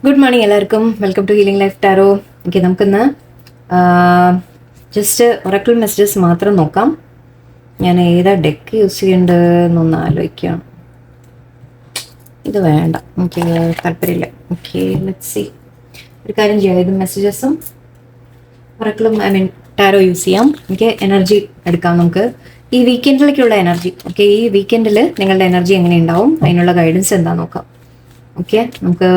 Good morning എല്ലാവർക്കും. Welcome to healing life tarot. Okay, നമുക്കിന്ന് just oracle messages മാത്രം നോക്കാം. ഞാൻ ഏതാ ഡെക്ക് യൂസ് ചെയ്യേണ്ടതെന്നൊന്ന് ആലോചിക്കുകയാണ്. ഇത് വേണ്ട, എനിക്ക് താല്പര്യമില്ല. Okay, let's see. ഒരു കാര്യം ചെയ്യാം, ഇത് മെസ്സേജസും ഒറക്കിളും ടാരോ യൂസ് ചെയ്യാം. എനിക്ക് എനർജി എടുക്കാം. നമുക്ക് ഈ വീക്കെൻഡിലേക്കുള്ള എനർജി. ഓക്കെ, ഈ വീക്കെൻഡിൽ നിങ്ങളുടെ എനർജി എങ്ങനെ ഉണ്ടാവും, അതിനുള്ള ഗൈഡൻസ് എന്താ നോക്കാം. ഓക്കെ, നമുക്ക്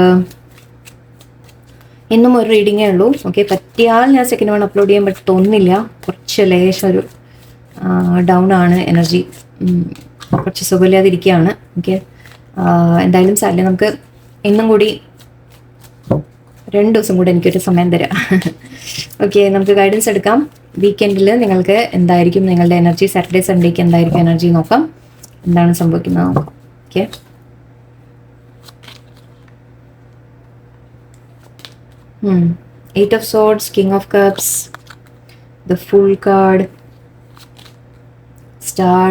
ഇന്നും ഒരു റീഡിങ്ങേ ഉള്ളൂ. ഓക്കെ, പറ്റിയാൽ ഞാൻ സെക്കൻഡ് വൺ അപ്ലോഡ് ചെയ്യാൻ തോന്നുന്നില്ല. കുറച്ച് ലേശം ഒരു ഡൗൺ ആണ് എനർജി, കുറച്ച് സുഖമില്ലാതിരിക്കുകയാണ്. ഓക്കെ, എന്തായാലും സാറില്ല, നമുക്ക് ഇന്നും കൂടി 2 ദിവസം കൂടെ എനിക്കൊരു സമയം തരാം. ഓക്കെ, നമുക്ക് ഗൈഡൻസ് എടുക്കാം. വീക്കെൻഡിൽ നിങ്ങൾക്ക് എന്തായിരിക്കും നിങ്ങളുടെ എനർജി, സാറ്റർഡേ സൺഡേക്ക് എന്തായിരിക്കും എനർജി നോക്കാം, എന്താണ് സംഭവിക്കുന്നത് നോക്കാം. Okay, Eight of Swords, King of Cups, the Fool card, Star,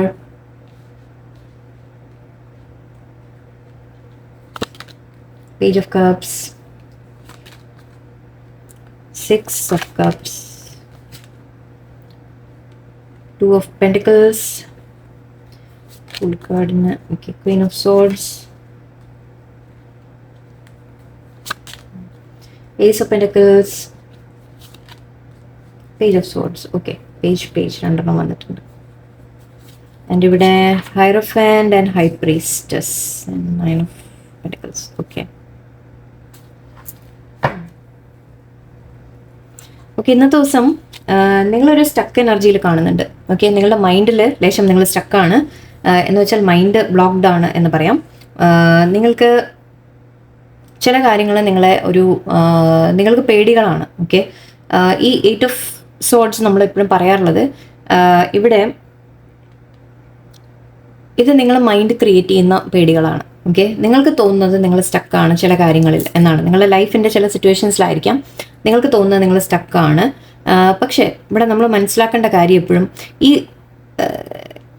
Page of Cups, 6 of Cups, 2 of Pentacles, Fool card, okay, Queen of Swords, Ace of Pentacles, Page of Swords. Okay, page രണ്ടെണ്ണം വന്നിട്ടുണ്ട്. And ഇവിടെ Hierophant and High Priestess and 9 of Pentacles. Okay. Okay, ഇന്നത്തെ ദിവസം നിങ്ങളൊരു stuck എനർജിയിൽ കാണുന്നുണ്ട്. Okay, നിങ്ങളുടെ മൈൻഡിൽ ലേശം നിങ്ങൾ സ്റ്റക്കാണ് എന്ന് വെച്ചാൽ മൈൻഡ് ബ്ലോക്ക്ഡ് ആണ് എന്ന് പറയാം. നിങ്ങൾക്ക് ചില കാര്യങ്ങൾ നിങ്ങൾക്ക് പേടികളാണ്. ഓക്കെ, ഈ 8 ഓഫ് സോർഡ്സ് നമ്മൾ എപ്പോഴും പറയാറുള്ളത് ഇവിടെ ഇത് നിങ്ങൾ മൈൻഡ് ക്രിയേറ്റ് ചെയ്യുന്ന പേടികളാണ്. ഓക്കെ, നിങ്ങൾക്ക് തോന്നുന്നത് നിങ്ങൾ സ്റ്റക്കാണ് ചില കാര്യങ്ങളിൽ എന്നാണ്. നിങ്ങളുടെ ലൈഫിൻ്റെ ചില സിറ്റുവേഷൻസിലായിരിക്കാം നിങ്ങൾക്ക് തോന്നുന്നത് നിങ്ങൾ സ്റ്റക്കാണ്. പക്ഷേ ഇവിടെ നമ്മൾ മനസ്സിലാക്കേണ്ട കാര്യം എപ്പോഴും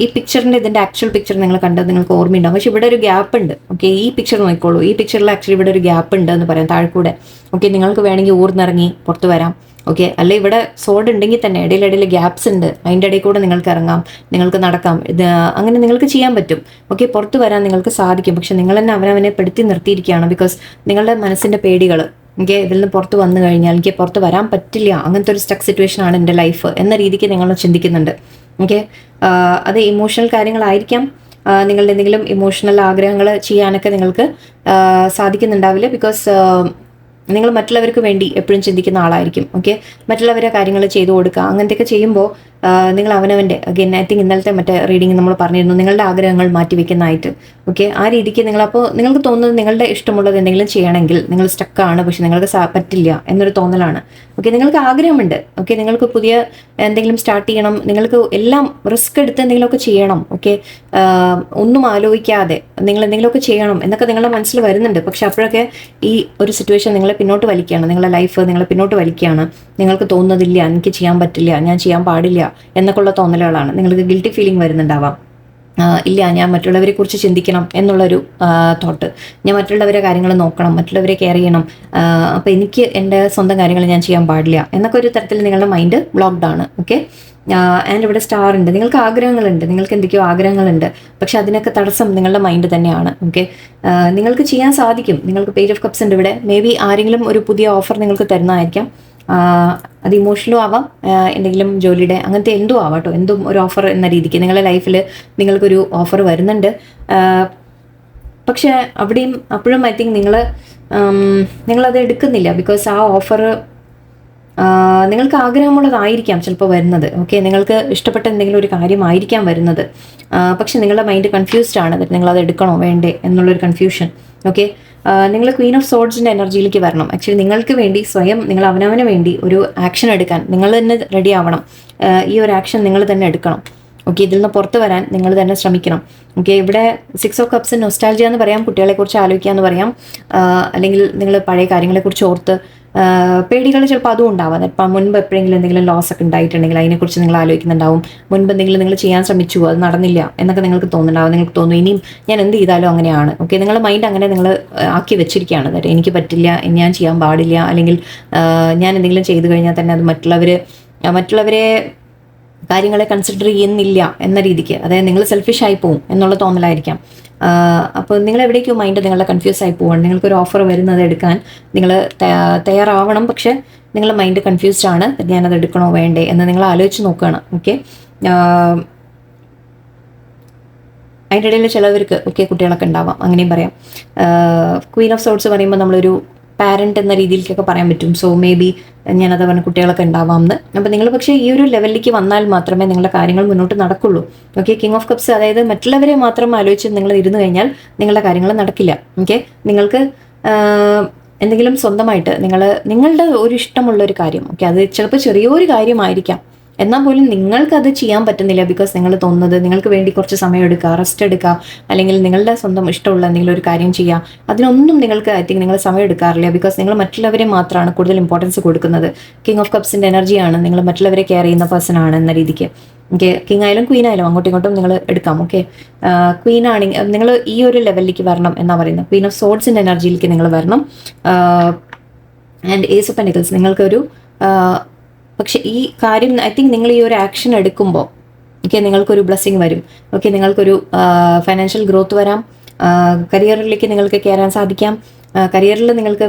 ഈ പിക്ചറിൻ്റെ ഇതിൻ്റെ ആക്ച്വൽ പിക്ചർ നിങ്ങൾ കണ്ടത് നിങ്ങൾക്ക് ഓർമ്മയുണ്ടാവും. പക്ഷെ ഇവിടെ ഒരു ഗ്യാപ്പ് ഉണ്ട്. ഓക്കെ, ഈ പിക്ചർ നോക്കിക്കോളൂ. ഈ പിക്ചറിൽ ആക്ച്വലി ഇവിടെ ഒരു ഗ്യാപ്പ് ഉണ്ട് എന്ന് പറയാം, താഴെക്കൂടെ. ഓക്കെ, നിങ്ങൾക്ക് വേണമെങ്കിൽ ഊർന്നിറങ്ങി പുറത്ത് വരാം. ഓക്കെ, അല്ലെ ഇവിടെ സോഡ് ഉണ്ടെങ്കിൽ തന്നെ ഇടയിലിടയിൽ ഗ്യാപ്സ് ഉണ്ട്, അതിൻ്റെ ഇടയിൽ കൂടെ നിങ്ങൾക്ക് ഇറങ്ങാം, നിങ്ങൾക്ക് നടക്കാം, അങ്ങനെ നിങ്ങൾക്ക് ചെയ്യാൻ പറ്റും. ഓക്കെ, പുറത്ത് വരാൻ നിങ്ങൾക്ക് സാധിക്കും. പക്ഷെ നിങ്ങൾ തന്നെ അവനവനെ പെടുത്തി നിർത്തിയിരിക്കുകയാണ്. ബിക്കോസ് നിങ്ങളുടെ മനസ്സിൻ്റെ പേടികൾ, എനിക്ക് ഇതിൽ നിന്ന് പുറത്ത് വന്നു കഴിഞ്ഞാൽ എനിക്ക് പുറത്ത് വരാൻ പറ്റില്ല, അങ്ങനത്തെ ഒരു സ്റ്റക്ക് സിറ്റുവേഷൻ ആണ് എൻ്റെ ലൈഫ് എന്ന രീതിക്ക് നിങ്ങൾ ചിന്തിക്കുന്നുണ്ട്. ഓക്കെ, അത് ഇമോഷണൽ കാര്യങ്ങളായിരിക്കാം. നിങ്ങളുടെ എന്തെങ്കിലും ഇമോഷണൽ ആഗ്രഹങ്ങൾ ചെയ്യാനൊക്കെ നിങ്ങൾക്ക് സാധിക്കുന്നുണ്ടാവില്ല. ബിക്കോസ് നിങ്ങൾ മറ്റുള്ളവർക്ക് വേണ്ടി എപ്പോഴും ചിന്തിക്കുന്ന ആളായിരിക്കും. ഓക്കെ, മറ്റുള്ളവരെ കാര്യങ്ങൾ ചെയ്തു കൊടുക്കുക, അങ്ങനത്തെയൊക്കെ ചെയ്യുമ്പോൾ നിങ്ങൾ അവനവൻ്റെ അഗൈൻ ഐ തിങ്ക് ഇന്നലത്തെ മറ്റേ റീഡിങ് നമ്മൾ പറഞ്ഞിരുന്നു, നിങ്ങളുടെ ആഗ്രഹങ്ങൾ മാറ്റി വെക്കുന്നതായിട്ട്. ഓക്കെ, ആ രീതിക്ക് നിങ്ങളപ്പോൾ നിങ്ങൾക്ക് തോന്നുന്നത് നിങ്ങളുടെ ഇഷ്ടമുള്ളത് എന്തെങ്കിലും ചെയ്യണമെങ്കിൽ നിങ്ങൾ സ്റ്റക്കാണ്, പക്ഷെ നിങ്ങൾക്ക് പറ്റില്ല എന്നൊരു തോന്നലാണ്. ഓക്കെ, നിങ്ങൾക്ക് ആഗ്രഹമുണ്ട്. ഓക്കെ, നിങ്ങൾക്ക് പുതിയ എന്തെങ്കിലും സ്റ്റാർട്ട് ചെയ്യണം, നിങ്ങൾക്ക് എല്ലാം റിസ്ക് എടുത്ത് എന്തെങ്കിലുമൊക്കെ ചെയ്യണം. ഓക്കെ, ഒന്നും ആലോചിക്കാതെ നിങ്ങൾ എന്തെങ്കിലുമൊക്കെ ചെയ്യണം എന്നൊക്കെ നിങ്ങളുടെ മനസ്സിൽ വരുന്നുണ്ട്. പക്ഷെ അപ്പോഴൊക്കെ ഈ ഒരു സിറ്റുവേഷൻ നിങ്ങളെ പിന്നോട്ട് വലിക്കുകയാണ്, നിങ്ങളുടെ ലൈഫ് നിങ്ങളെ പിന്നോട്ട് വലിക്കുകയാണ്. നിങ്ങൾക്ക് തോന്നുന്നതില്ല, എനിക്ക് ചെയ്യാൻ പറ്റില്ല, ഞാൻ ചെയ്യാൻ പാടില്ല എന്നൊക്കെയുള്ള തോന്നലുകളാണ്. നിങ്ങൾക്ക് ഗിൽറ്റി ഫീലിംഗ് വരുന്നുണ്ടാവാം. ഇല്ല, ഞാൻ മറ്റുള്ളവരെ കുറിച്ച് ചിന്തിക്കണം എന്നുള്ളൊരു തോട്ട്, ഞാൻ മറ്റുള്ളവരെ കാര്യങ്ങൾ നോക്കണം, മറ്റുള്ളവരെ കെയർ ചെയ്യണം, അപ്പോൾ എനിക്ക് എൻ്റെ സ്വന്തം കാര്യങ്ങൾ ഞാൻ ചെയ്യാൻ പാടില്ല എന്നൊക്കെ ഒരു തരത്തിൽ നിങ്ങളുടെ മൈൻഡ് ബ്ലോക്ക്ഡ് ആണ്. ഓക്കെ, ആൻഡ് ഇവിടെ സ്റ്റാർ ഉണ്ട്. നിങ്ങൾക്ക് ആഗ്രഹങ്ങളുണ്ട്, നിങ്ങൾക്ക് എന്തൊക്കെയോ ആഗ്രഹങ്ങളുണ്ട്, പക്ഷെ അതിനൊക്കെ തടസ്സം നിങ്ങളുടെ മൈൻഡ് തന്നെയാണ്. ഓക്കെ, നിങ്ങൾക്ക് ചെയ്യാൻ സാധിക്കും. നിങ്ങൾക്ക് പേജ് ഓഫ് കപ്സ് ഉണ്ട് ഇവിടെ. മേ ബി ആരെങ്കിലും ഒരു പുതിയ ഓഫർ നിങ്ങൾക്ക് തരുന്നതായിരിക്കാം. അത് ഇമോഷണലും ആവാം, എന്തെങ്കിലും ജോലിയുടെ അങ്ങനത്തെ എന്തോ ആവാം കേട്ടോ, എന്തും ഒരു ഓഫർ എന്ന രീതിക്ക് നിങ്ങളുടെ ലൈഫിൽ നിങ്ങൾക്കൊരു ഓഫർ വരുന്നുണ്ട്. പക്ഷേ അപ്പോഴും ഐ തിങ്ക് നിങ്ങളത് എടുക്കുന്നില്ല. ബിക്കോസ് ആ ഓഫർ നിങ്ങൾക്ക് ആഗ്രഹമുള്ളതായിരിക്കാം ചിലപ്പോൾ വരുന്നത്. ഓക്കെ, നിങ്ങൾക്ക് ഇഷ്ടപ്പെട്ട എന്തെങ്കിലും ഒരു കാര്യമായിരിക്കാം വരുന്നത്. പക്ഷെ നിങ്ങളുടെ മൈൻഡ് കൺഫ്യൂസ്ഡ് ആണ്, നിങ്ങളത് എടുക്കണോ വേണ്ടേ എന്നുള്ളൊരു കൺഫ്യൂഷൻ. ഓക്കെ, നിങ്ങൾ ക്വീൻ ഓഫ് സോർഡ്സിൻ്റെ എനർജിയിലേക്ക് വരണം. ആക്ച്വലി നിങ്ങൾക്ക് വേണ്ടി സ്വയം നിങ്ങൾ അവനവന് വേണ്ടി ഒരു ആക്ഷൻ എടുക്കാൻ നിങ്ങൾ തന്നെ റെഡി ആവണം. ഈ ഒരു ആക്ഷൻ നിങ്ങൾ തന്നെ എടുക്കണം. ഓക്കെ, ഇതിൽ നിന്ന് പുറത്ത് വരാൻ നിങ്ങൾ തന്നെ ശ്രമിക്കണം. ഓക്കെ, ഇവിടെ 6 ഓഫ് കപ്സ് നൊസ്റ്റാൾജിയ എന്ന് പറയാം, കുട്ടികളെക്കുറിച്ച് ആലോചിക്കുക എന്ന് പറയാം, അല്ലെങ്കിൽ നിങ്ങൾ പഴയ കാര്യങ്ങളെക്കുറിച്ച് ഓർത്ത് പേടികൾ ചിലപ്പോൾ അതും ഉണ്ടാവാം. ഇപ്പം മുൻപ് എപ്പോഴെങ്കിലും എന്തെങ്കിലും ലോസ് ഒക്കെ ഉണ്ടായിട്ടുണ്ടെങ്കിൽ അതിനെക്കുറിച്ച് നിങ്ങൾ ആലോചിക്കുന്നുണ്ടാവും. മുൻപ് എന്തെങ്കിലും നിങ്ങൾ ചെയ്യാൻ ശ്രമിച്ചു, അത് നടന്നില്ല എന്നൊക്കെ നിങ്ങൾക്ക് തോന്നുന്നുണ്ടാവും. നിങ്ങൾക്ക് തോന്നും ഇനിയും ഞാൻ എന്ത് ചെയ്താലും അങ്ങനെയാണ്. ഓക്കെ, നിങ്ങളുടെ മൈൻഡ് അങ്ങനെ നിങ്ങൾ ആക്കി വെച്ചിരിക്കുകയാണ്. അതായത് എനിക്ക് പറ്റില്ല, ഞാൻ ചെയ്യാൻ പാടില്ല, അല്ലെങ്കിൽ ഞാൻ എന്തെങ്കിലും ചെയ്തു കഴിഞ്ഞാൽ തന്നെ അത് മറ്റുള്ളവരെ കാര്യങ്ങളെ കൺസിഡർ ചെയ്യുന്നില്ല എന്ന രീതിക്ക്, അതായത് നിങ്ങൾ സെൽഫിഷ് ആയി പോവും എന്നുള്ള തോന്നലായിരിക്കാം. അപ്പോൾ നിങ്ങൾ എവിടേക്കും മൈൻഡ് നിങ്ങളുടെ കൺഫ്യൂസ് ആയി പോവാണ്. നിങ്ങൾക്കൊരു ഓഫർ വരുന്നത് എടുക്കാൻ നിങ്ങൾ തയ്യാറാവണം, പക്ഷെ നിങ്ങളുടെ മൈൻഡ് കൺഫ്യൂസ്ഡ് ആണ്. ഞാനത് എടുക്കണോ വേണ്ടേ എന്ന് നിങ്ങൾ ആലോചിച്ച് നോക്കുകയാണ്. ഓക്കെ, അതിൻ്റെ ഇടയിൽ ചിലവർക്ക് കുട്ടികളൊക്കെ ഉണ്ടാവാം, അങ്ങനെയും പറയാം. ക്വീൻ ഓഫ് സോർട്സ് പറയുമ്പോൾ നമ്മളൊരു പാരന്റ് എന്ന രീതിയിലേക്കൊക്കെ പറയാൻ പറ്റും. സോ മേ ബി ഞാനത് പറഞ്ഞ കുട്ടികളൊക്കെ ഉണ്ടാവാം എന്ന്. അപ്പം നിങ്ങൾ പക്ഷേ ഈ ഒരു ലെവലിലേക്ക് വന്നാൽ മാത്രമേ നിങ്ങളുടെ കാര്യങ്ങൾ മുന്നോട്ട് നടക്കുള്ളൂ. ഓക്കെ, കിങ് ഓഫ് കപ്സ്, അതായത് മറ്റുള്ളവരെ മാത്രം ആലോചിച്ച് നിങ്ങൾ ഇരുന്ന് കഴിഞ്ഞാൽ നിങ്ങളുടെ കാര്യങ്ങൾ നടക്കില്ല. ഓക്കെ, നിങ്ങൾക്ക് എന്തെങ്കിലും സ്വന്തമായിട്ട് നിങ്ങളുടെ ഒരു ഇഷ്ടമുള്ള ഒരു കാര്യം, ഓക്കെ, അത് ചിലപ്പോൾ ചെറിയൊരു കാര്യമായിരിക്കാം, എന്നാൽ പോലും നിങ്ങൾക്കത് ചെയ്യാൻ പറ്റുന്നില്ല. ബിക്കോസ് നിങ്ങൾ തോന്നുന്നത് നിങ്ങൾക്ക് വേണ്ടി കുറച്ച് സമയം എടുക്കുക, റെസ്റ്റ് എടുക്കുക, അല്ലെങ്കിൽ നിങ്ങളുടെ സ്വന്തം ഇഷ്ടമുള്ള എന്തെങ്കിലും ഒരു കാര്യം ചെയ്യുക, അതിനൊന്നും നിങ്ങൾക്ക് ഐ തിങ്ക് നിങ്ങൾ സമയം എടുക്കാറില്ല. ബിക്കോസ് നിങ്ങൾ മറ്റുള്ളവരെ മാത്രമാണ് കൂടുതൽ ഇമ്പോർട്ടൻസ് കൊടുക്കുന്നത്. കിങ് ഓഫ് കപ്സിൻ്റെ എനർജിയാണ്, നിങ്ങൾ മറ്റുള്ളവരെ കെയർ ചെയ്യുന്ന പേഴ്സൺ ആണ് എന്ന രീതിക്ക്. ഓക്കെ, കിങ് ആയാലും ക്വീൻ ആയാലും അങ്ങോട്ടും ഇങ്ങോട്ടും നിങ്ങൾ എടുക്കാം. ഓക്കെ, ക്വീൻ ആണെങ്കിൽ നിങ്ങൾ ഈ ഒരു ലെവലിലേക്ക് വരണം എന്നാണ് പറയുന്നത്. ക്വീൻ ഓഫ് സോർഡ്സിൻ്റെ എനർജിയിലേക്ക് നിങ്ങൾ വരണം. ആൻഡ് ഏസ് ഓഫ് പെന്റിക്കിൾസ്, നിങ്ങൾക്കൊരു പക്ഷെ ഈ കാര്യം ഐ തിങ്ക് നിങ്ങൾ ഈ ഒരു ആക്ഷൻ എടുക്കുമ്പോൾ ഓക്കെ നിങ്ങൾക്കൊരു ബ്ലെസ്സിങ് വരും. ഓക്കെ, നിങ്ങൾക്കൊരു ഫൈനാൻഷ്യൽ ഗ്രോത്ത് വരാം. കരിയറിലേക്ക് നിങ്ങൾക്ക് കയറാൻ സാധിക്കാം. കരിയറിൽ നിങ്ങൾക്ക്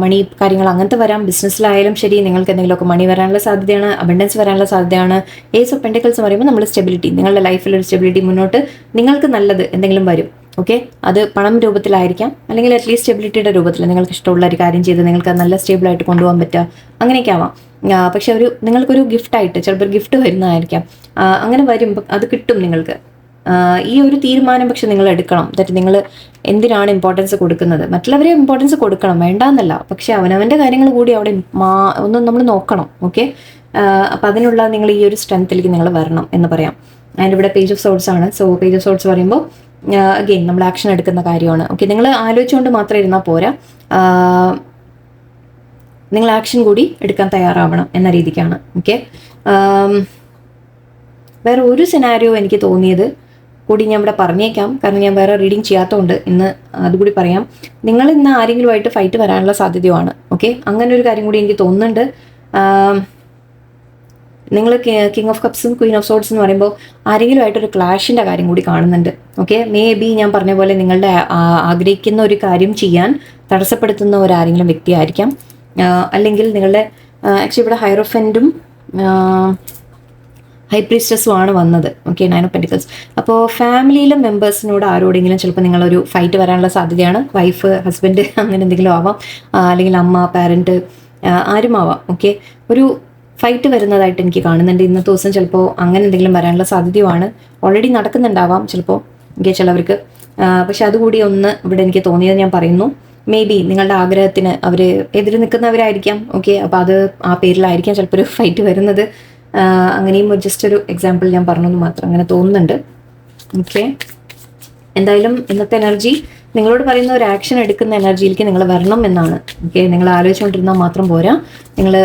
മണി കാര്യങ്ങൾ അങ്ങനത്തെ വരാം. ബിസിനസ്സിലായാലും ശരി, നിങ്ങൾക്ക് എന്തെങ്കിലുമൊക്കെ മണി വരാനുള്ള സാധ്യതയാണ്, അബണ്ടൻസ് വരാനുള്ള സാധ്യതയാണ്. ഏസ് ഓഫ് പെന്റിക്കിൾസ് പറയുമ്പോൾ നമ്മൾ സ്റ്റെബിലിറ്റി, നിങ്ങളുടെ ലൈഫിലൊരു സ്റ്റെബിലിറ്റി, മുന്നോട്ട് നിങ്ങൾക്ക് നല്ലത് എന്തെങ്കിലും വരും. ഓക്കെ, അത് പണം രൂപത്തിലായിരിക്കാം, അല്ലെങ്കിൽ അറ്റ്ലീസ്റ്റ് സ്റ്റെബിലിറ്റിയുടെ രൂപത്തിൽ നിങ്ങൾക്ക് ഇഷ്ടമുള്ള ഒരു കാര്യം ചെയ്ത് നിങ്ങൾക്ക് നല്ല സ്റ്റേബിളായിട്ട് കൊണ്ടുപോകാൻ പറ്റുക, അങ്ങനെയൊക്കെ ആവാം. പക്ഷെ നിങ്ങൾക്കൊരു ഗിഫ്റ്റായിട്ട് ചിലപ്പോൾ ഗിഫ്റ്റ് വരുന്നതായിരിക്കാം. അങ്ങനെ വരുമ്പോൾ അത് കിട്ടും നിങ്ങൾക്ക്. ഈ ഒരു തീരുമാനം പക്ഷെ നിങ്ങൾ എടുക്കണം. ദാറ്റ് നിങ്ങൾ എന്തിനാണ് ഇമ്പോർട്ടൻസ് കൊടുക്കുന്നത്. മറ്റുള്ളവരെ ഇമ്പോർട്ടൻസ് കൊടുക്കണം, വേണ്ടാന്നല്ല, പക്ഷെ അവനവൻ്റെ കാര്യങ്ങൾ കൂടി അവിടെ ഒന്ന് നമ്മൾ നോക്കണം. ഓക്കെ, അപ്പം അതിനുള്ള നിങ്ങൾ ഈ ഒരു സ്ട്രെങ്ത്തിലേക്ക് നിങ്ങൾ വരണം എന്ന് പറയാം. അതിൻ്റെ ഇവിടെ പേജ് ഓഫ് സോർട്സ് ആണ്. സോ പേജ് ഓഫ് സോർട്സ് പറയുമ്പോൾ അഗെയിൻ നമ്മൾ ആക്ഷൻ എടുക്കുന്ന കാര്യമാണ്. ഓക്കെ, നിങ്ങൾ ആലോചിച്ചുകൊണ്ട് മാത്രം ഇരുന്നാൽ പോരാ, നിങ്ങൾ ആക്ഷൻ കൂടി എടുക്കാൻ തയ്യാറാവണം എന്ന രീതിക്കാണ്. ഓക്കെ, വേറെ ഒരു സിനാരിയോ എനിക്ക് തോന്നിയത് കൂടി ഞാൻ ഇവിടെ പറഞ്ഞേക്കാം, കാരണം ഞാൻ വേറെ റീഡിങ് ചെയ്യാത്തതുകൊണ്ട് ഇന്ന് അതുകൂടി പറയാം. നിങ്ങൾ ഇന്ന് ആരെങ്കിലുമായിട്ട് ഫൈറ്റ് വരാനുള്ള സാധ്യതയുമാണ്. ഓക്കെ, അങ്ങനെ ഒരു കാര്യം കൂടി എനിക്ക് തോന്നുന്നുണ്ട്. നിങ്ങൾ കിങ് ഓഫ് കപ്സും ക്വീൻ ഓഫ് സോർഡ്സ് എന്ന് പറയുമ്പോൾ ആരെങ്കിലുമായിട്ടൊരു ക്ലാഷിൻ്റെ കാര്യം കൂടി കാണുന്നുണ്ട്. ഓക്കെ, മേ ബി ഞാൻ പറഞ്ഞ പോലെ നിങ്ങളുടെ ആഗ്രഹിക്കുന്ന ഒരു കാര്യം ചെയ്യാൻ തടസ്സപ്പെടുത്തുന്ന ആരെങ്കിലും വ്യക്തിയായിരിക്കാം. അല്ലെങ്കിൽ നിങ്ങളുടെ ആക്ച്വലി ഇവിടെ ഹൈറോഫൻറ്റും ഹൈ പ്രീസ്റ്റസും ആണ് വന്നത്. Okay, 9 of pentacles. അപ്പോൾ ഫാമിലിയിലെ മെമ്പേഴ്സിനോട് ആരോടെങ്കിലും ചിലപ്പോൾ നിങ്ങളൊരു ഫൈറ്റ് വരാനുള്ള സാധ്യതയാണ്. വൈഫ്, ഹസ്ബൻഡ്, അങ്ങനെ എന്തെങ്കിലും ആവാം, അല്ലെങ്കിൽ അമ്മ, പാരൻറ്റ്, ആരും ആവാം. ഓക്കെ, ഒരു ഫൈറ്റ് വരുന്നതായിട്ട് എനിക്ക് കാണുന്നുണ്ട് ഇന്നത്തെ ദിവസം. ചിലപ്പോൾ അങ്ങനെ എന്തെങ്കിലും വരാനുള്ള സാധ്യതയുമാണ്. ഓൾറെഡി നടക്കുന്നുണ്ടാവാം ചിലപ്പോൾ, ഓക്കെ, ചിലവർക്ക്. പക്ഷെ അതുകൂടി ഒന്ന് ഇവിടെ എനിക്ക് തോന്നിയത് ഞാൻ പറയുന്നു. മേ ബി നിങ്ങളുടെ ആഗ്രഹത്തിന് അവർ എതിര് നിൽക്കുന്നവരായിരിക്കാം. ഓക്കെ, അപ്പോൾ അത് ആ പേരിലായിരിക്കാം ചിലപ്പോൾ ഒരു ഫൈറ്റ് വരുന്നത്. അങ്ങനെയും ജസ്റ്റ് ഒരു എക്സാമ്പിൾ ഞാൻ പറഞ്ഞെന്ന് മാത്രം അങ്ങനെ തോന്നുന്നുണ്ട്. ഓക്കെ, എന്തായാലും ഇന്നത്തെ എനർജി നിങ്ങളോട് പറയുന്ന ഒരു ആക്ഷൻ എടുക്കുന്ന എനർജിയിലേക്ക് നിങ്ങൾ വരണം എന്നാണ്. ഓക്കെ, നിങ്ങൾ ആലോചിച്ചുകൊണ്ടിരുന്നാൽ മാത്രം പോരാ, നിങ്ങൾ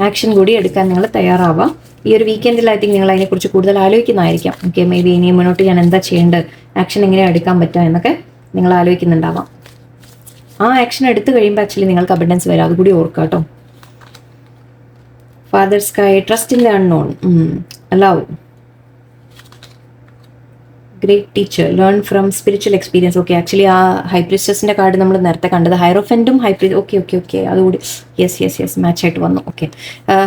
ആക്ഷൻ കൂടി എടുക്കാൻ നിങ്ങൾ തയ്യാറാവാം. ഈ ഒരു വീക്കെൻഡിൽ ഐ തിങ്ക് നിങ്ങൾ അതിനെക്കുറിച്ച് കൂടുതൽ ആലോചിക്കുന്നതായിരിക്കാം. ഓക്കെ, മേ ബി ഇനി മുന്നോട്ട് ഞാൻ എന്താ ചെയ്യേണ്ടത്, ആക്ഷൻ എങ്ങനെയാണ് എടുക്കാൻ പറ്റുക എന്നൊക്കെ നിങ്ങൾ ആലോചിക്കുന്നുണ്ടാവാം. ആ ആക്ഷൻ എടുത്തു കഴിയുമ്പോൾ ആക്ച്വലി നിങ്ങൾക്ക് അബണ്ടൻസ് വരാം, അതുകൂടി ഓർക്കുക കേട്ടോ. Father sky, trust in the unknown, allow, great teacher, learn from spiritual experience. Okay, actually ആ ഹൈപ്രിസ്റ്റസിൻ്റെ കാർഡ് നമ്മൾ നേരത്തെ കണ്ടത് ഹൈറോഫൻറ്റും ഓക്കെ യെസ് മാച്ച് ആയിട്ട് വന്നു. ഓക്കെ,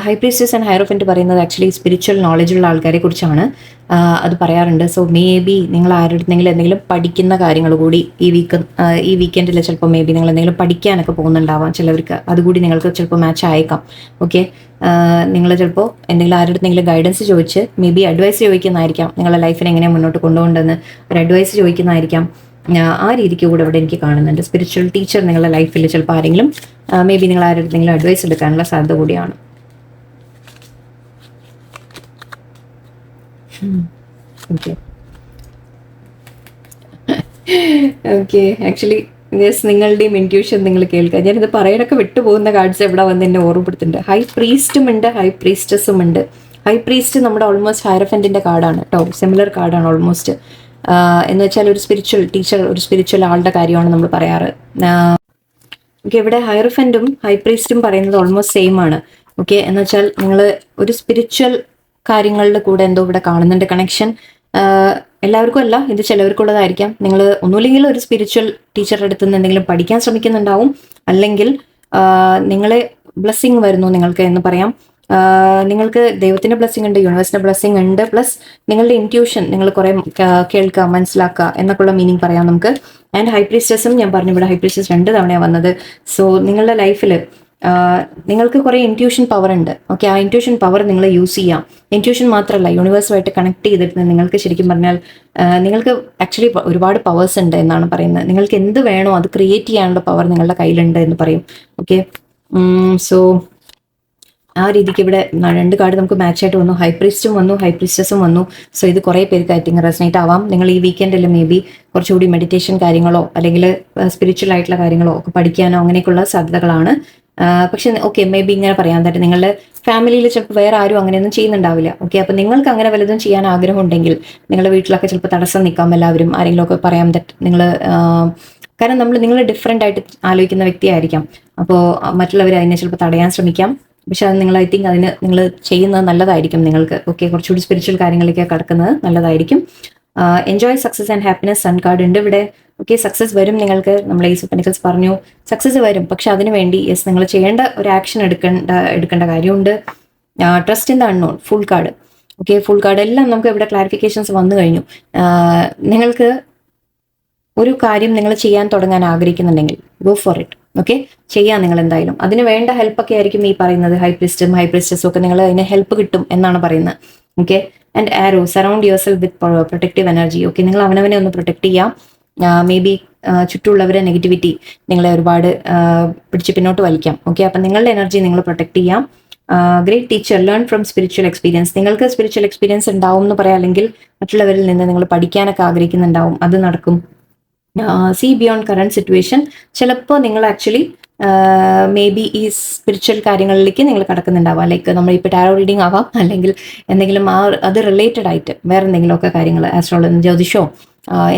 ഹൈപ്രിസ്റ്റസ് ആൻഡ് ഹൈറോഫൻറ്റ് പറയുന്നത് ആക്ച്വലി സ്പിരിച്വൽ നോളജുള്ള ആൾക്കാരെ കുറിച്ചാണ് അത് പറയാറുണ്ട്. സോ മേ ബി നിങ്ങൾ ആരുടെങ്കിലും എന്തെങ്കിലും പഠിക്കുന്ന കാര്യങ്ങൾ കൂടി ഈ വീക്കെൻഡിൽ ചിലപ്പോൾ മേ ബി നിങ്ങൾ എന്തെങ്കിലും പഠിക്കാനൊക്കെ പോകുന്നുണ്ടാവാം ചിലവർക്ക്, അതുകൂടി നിങ്ങൾക്ക് ചിലപ്പോൾ മാച്ച് ആയേക്കാം. ഓക്കെ, നിങ്ങൾ ചിലപ്പോൾ ആരുടെങ്കിലും ഗൈഡൻസ് ചോദിച്ച് മേ ബി അഡ്വൈസ് ചോദിക്കുന്നതായിരിക്കാം. നിങ്ങളുടെ ലൈഫിനെ എങ്ങനെയാണ് മുന്നോട്ട് കൊണ്ടുപോകേണ്ടതെന്ന് ഒരു അഡ്വൈസ് ചോദിക്കുന്നതായിരിക്കാം. ആ രീതിക്ക് കൂടെ ഇവിടെ എനിക്ക് കാണുന്നുണ്ട്. സ്പിരിച്വൽ ടീച്ചർ നിങ്ങളുടെ ലൈഫിൽ ചിലപ്പോൾ ആരെങ്കിലും മേ ബി നിങ്ങൾ ആരുടെങ്കിലും അഡ്വൈസ് എടുക്കാനുള്ള സാധ്യത കൂടിയാണ്. ഓക്കെ ആക്ച്വലി യെസ്, നിങ്ങളുടെയും ഇൻറ്റ്യൂഷൻ നിങ്ങൾ കേൾക്കുക. ഞാനിത് പറയാനൊക്കെ വിട്ടുപോകുന്ന കാർഡ്സ് എവിടെ വന്ന് എന്നെ ഓർമ്മപ്പെടുത്തുന്നുണ്ട്. ഹൈ പ്രീസ്റ്റും ഉണ്ട്, ഹൈ പ്രീസ്റ്റസും ഉണ്ട്. ഹൈ പ്രീസ്റ്റ് നമ്മുടെ ഓൾമോസ്റ്റ് ഹയറഫൻറ്റിൻ്റെ കാർഡാണ് കേട്ടോ, സിമിലർ കാർഡാണ് ഓൾമോസ്റ്റ്. എന്ന് വെച്ചാൽ ഒരു സ്പിരിച്വൽ ടീച്ചർ, ഒരു സ്പിരിച്വൽ ആളുടെ കാര്യമാണ് നമ്മൾ പറയാറ്. ഓക്കെ, ഇവിടെ ഹയറഫൻറ്റും ഹൈ പ്രീസ്റ്റും പറയുന്നത് ഓൾമോസ്റ്റ് സെയിം ആണ്. ഓക്കെ, എന്ന് വെച്ചാൽ നിങ്ങൾ ഒരു സ്പിരിച്വൽ കാര്യങ്ങളുടെ കൂടെ എന്തോ ഇവിടെ കാണുന്നുണ്ട് കണക്ഷൻ. എല്ലാവർക്കും അല്ല, ഇത് ചിലവർക്കുള്ളതായിരിക്കാം. നിങ്ങൾ ഒന്നുമില്ലെങ്കിൽ ഒരു സ്പിരിച്വൽ ടീച്ചറുടെ അടുത്ത് നിന്ന് എന്തെങ്കിലും പഠിക്കാൻ ശ്രമിക്കുന്നുണ്ടാവും, അല്ലെങ്കിൽ നിങ്ങളെ ബ്ലെസ്സിങ് വരുന്നു നിങ്ങൾക്ക് എന്ന് പറയാം. നിങ്ങൾക്ക് ദൈവത്തിന്റെ ബ്ലെസ്സിങ് ഉണ്ട്, യൂണിവേഴ്സിന്റെ ബ്ലെസ്സിങ് ഉണ്ട്, പ്ലസ് നിങ്ങളുടെ ഇൻറ്റ്യൂഷൻ നിങ്ങൾ കുറെ കേൾക്കുക, മനസ്സിലാക്കുക എന്നൊക്കെയുള്ള മീനിങ് പറയാം നമുക്ക്. ആൻഡ് ഹൈ പ്രീസ്റ്റസും ഞാൻ പറഞ്ഞു, ഇവിടെ ഹൈ പ്രീസ്റ്റസ് 2 തവണയാണ് വന്നത്. സോ നിങ്ങളുടെ ലൈഫിൽ നിങ്ങൾക്ക് കുറേ ഇൻറ്റ്യൂഷൻ പവർ ഉണ്ട്. ഓക്കെ, ആ ഇൻറ്റ്യൂഷൻ പവർ നിങ്ങൾ യൂസ് ചെയ്യാം. ഇൻറ്റ്യൂഷൻ മാത്രമല്ല, യൂണിവേഴ്സുമായിട്ട് കണക്ട് ചെയ്തിട്ട് നിങ്ങൾക്ക് ശരിക്കും പറഞ്ഞാൽ നിങ്ങൾക്ക് ആക്ച്വലി ഒരുപാട് പവേഴ്സ് ഉണ്ട് എന്നാണ് പറയുന്നത്. നിങ്ങൾക്ക് എന്ത് വേണോ അത് ക്രിയേറ്റ് ചെയ്യാനുള്ള പവർ നിങ്ങളുടെ കയ്യിലുണ്ട് എന്ന് പറയും. ഓക്കെ, സോ ആ രീതിക്ക് ഇവിടെ 2 കാർഡ് നമുക്ക് മാച്ച് ആയിട്ട് വന്നു. ഹൈ പ്രീസ്റ്റും വന്നു, ഹൈ പ്രീസ്റ്റസും വന്നു. സോ ഇത് കുറേ പേർക്ക് ഐ തിങ്ക് റെസനേറ്റ് ആവാം. നിങ്ങൾ ഈ വീക്കെൻഡിൽ മേ ബി കുറച്ചുകൂടി മെഡിറ്റേഷൻ കാര്യങ്ങളോ അല്ലെങ്കിൽ സ്പിരിച്വൽ ആയിട്ടുള്ള കാര്യങ്ങളോ ഒക്കെ പഠിക്കാനോ അങ്ങനെയൊക്കെയുള്ള സാധ്യതകളാണ്. പക്ഷെ ഓക്കെ, മേ ബി ഇങ്ങനെ പറയാൻ തട്ടെ, നിങ്ങളുടെ ഫാമിലിയിൽ ചിലപ്പോൾ വേറെ ആരും അങ്ങനെയൊന്നും ചെയ്യുന്നുണ്ടാവില്ല. ഓക്കെ, അപ്പം നിങ്ങൾക്ക് അങ്ങനെ വല്ലതും ചെയ്യാൻ ആഗ്രഹം ഉണ്ടെങ്കിൽ നിങ്ങളുടെ വീട്ടിലൊക്കെ ചിലപ്പോൾ തടസ്സം നിൽക്കാം. എല്ലാവരും ആരെങ്കിലും ഒക്കെ പറയാൻ തട്ട് നിങ്ങൾ, കാരണം നിങ്ങൾ ഡിഫറെൻ്റ് ആയിട്ട് ആലോചിക്കുന്ന വ്യക്തിയായിരിക്കാം. അപ്പോൾ മറ്റുള്ളവർ അതിനെ ചിലപ്പോൾ തടയാൻ ശ്രമിക്കാം. പക്ഷെ അത് നിങ്ങൾ ഐ തിങ്ക് അതിന് നിങ്ങൾ ചെയ്യുന്നത് നല്ലതായിരിക്കും നിങ്ങൾക്ക്. ഓക്കെ, കുറച്ചുകൂടി സ്പിരിച്വൽ കാര്യങ്ങളിലേക്ക് കടക്കുന്നത് നല്ലതായിരിക്കും. Enjoy success and happiness sun card ഉണ്ട് ഇവിടെ. ഓക്കെ, സക്സസ് വരും നിങ്ങൾക്ക്. നമ്മൾ ഈ പെനിക്കൽസ് പറഞ്ഞു സക്സസ് വരും, പക്ഷെ അതിന് വേണ്ടി യെസ് നിങ്ങൾ ചെയ്യേണ്ട ഒരു ആക്ഷൻ എടുക്കേണ്ട കാര്യമുണ്ട്. Trust in the unknown full card. Okay, full card എല്ലാം നമുക്ക് ഇവിടെ ക്ലാരിഫിക്കേഷൻസ് വന്നു കഴിഞ്ഞു. നിങ്ങൾക്ക് ഒരു കാര്യം നിങ്ങൾ ചെയ്യാൻ തുടങ്ങാൻ ആഗ്രഹിക്കുന്നുണ്ടെങ്കിൽ ഗോ ഫോർ ഇറ്റ്. ഓക്കെ, ചെയ്യാം നിങ്ങൾ എന്തായാലും. അതിന് വേണ്ട ഹെൽപ്പൊക്കെ ആയിരിക്കും ഈ പറയുന്നത്. ഹൈ പ്രീസ്റ്റസും ഒക്കെ നിങ്ങൾ അതിന് ഹെൽപ്പ് കിട്ടും എന്നാണ് പറയുന്നത്. Okay, and arrow surround your self with protective energy. Okay, നിങ്ങൾ അവനവനെ ഒന്ന് പ്രൊട്ടക്ട് ചെയ്യാം. മേ ബി ചുറ്റുമുള്ളവരെ നെഗറ്റിവിറ്റി നിങ്ങളെ ഒരുപാട് പിടിച്ച് പിന്നോട്ട് വലിക്കാം. ഓക്കെ, അപ്പം നിങ്ങളുടെ എനർജി നിങ്ങൾ പ്രൊട്ടക്ട് ചെയ്യാം. Great teacher, learn from spiritual experience. നിങ്ങൾക്ക് സ്പിരിച്വൽ എക്സ്പീരിയൻസ് ഉണ്ടാവും എന്ന് പറയാം, അല്ലെങ്കിൽ മറ്റുള്ളവരിൽ നിന്ന് നിങ്ങൾ പഠിക്കാനൊക്കെ ആഗ്രഹിക്കുന്നുണ്ടാവും, അത് നടക്കും. See beyond current situation. ചിലപ്പോൾ നിങ്ങൾ ആക്ച്വലി മേ ബി ഈ സ്പിരിച്വൽ കാര്യങ്ങളിലേക്ക് നിങ്ങൾ കടക്കുന്നുണ്ടാവാം. ലൈക്ക് നമ്മളിപ്പോൾ ടാരോ റീഡിംഗ് ആവാം, അല്ലെങ്കിൽ എന്തെങ്കിലും അത് റിലേറ്റഡ് ആയിട്ട് വേറെ എന്തെങ്കിലുമൊക്കെ കാര്യങ്ങൾ, ആസ്ട്രോളജി, ജ്യോതിഷോ,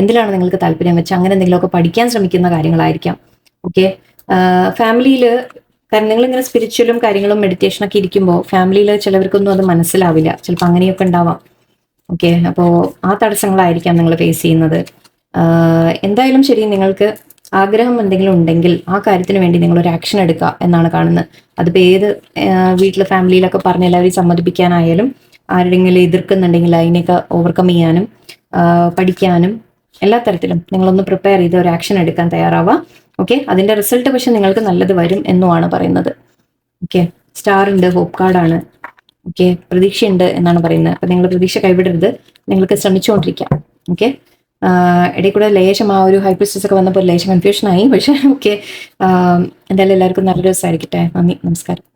എന്തിലാണ് നിങ്ങൾക്ക് താല്പര്യം വെച്ചാൽ അങ്ങനെ എന്തെങ്കിലുമൊക്കെ പഠിക്കാൻ ശ്രമിക്കുന്ന കാര്യങ്ങളായിരിക്കാം. ഓക്കെ, ഫാമിലിയിൽ, കാരണം നിങ്ങളിങ്ങനെ സ്പിരിച്വലും കാര്യങ്ങളും മെഡിറ്റേഷനൊക്കെ ഇരിക്കുമ്പോൾ ഫാമിലിയിൽ ചിലവർക്കൊന്നും അത് മനസ്സിലാവില്ല, ചിലപ്പോൾ അങ്ങനെയൊക്കെ ഉണ്ടാവാം. ഓക്കെ, അപ്പോൾ ആ തടസ്സങ്ങളായിരിക്കാം നിങ്ങൾ ഫേസ് ചെയ്യുന്നത്. എന്തായാലും ശരി, നിങ്ങൾക്ക് ആഗ്രഹം എന്തെങ്കിലും ഉണ്ടെങ്കിൽ ആ കാര്യത്തിന് വേണ്ടി നിങ്ങളൊരു ആക്ഷൻ എടുക്കുക എന്നാണ് കാണുന്നത്. അതിപ്പോൾ ഏത് വീട്ടിൽ ഫാമിലിയിലൊക്കെ പറഞ്ഞ് എല്ലാവരെയും സമ്മതിപ്പിക്കാനായാലും, ആരുടെങ്കിലും എതിർക്കുന്നുണ്ടെങ്കിൽ അതിനെയൊക്കെ ഓവർകം ചെയ്യാനും പഠിക്കാനും എല്ലാ തരത്തിലും നിങ്ങളൊന്ന് പ്രിപ്പയർ ചെയ്ത് ഒരു ആക്ഷൻ എടുക്കാൻ തയ്യാറാവുക. ഓക്കെ, അതിൻ്റെ റിസൾട്ട് പക്ഷെ നിങ്ങൾക്ക് നല്ലത് വരും എന്നുമാണ് പറയുന്നത്. ഓക്കെ, സ്റ്റാർ ഉണ്ട്, ഹോപ്പ് കാർഡാണ്. ഓക്കെ, പ്രതീക്ഷയുണ്ട് എന്നാണ് പറയുന്നത്. അപ്പം നിങ്ങൾ പ്രതീക്ഷ കൈവിടരുത്, നിങ്ങൾക്ക് ശ്രമിച്ചുകൊണ്ടിരിക്കാം. ഓക്കെ, ഇടയിൽ കൂടെ ലേശം ആ ഒരു ഹൈ പ്രീസ്റ്റസ് ഒക്കെ വന്നപ്പോൾ ലേശം കൺഫ്യൂഷനായി. പക്ഷേ ഓക്കെ, എന്തായാലും എല്ലാവർക്കും നല്ലൊരു ദിവസമായിരിക്കട്ടെ. നന്ദി, നമസ്കാരം.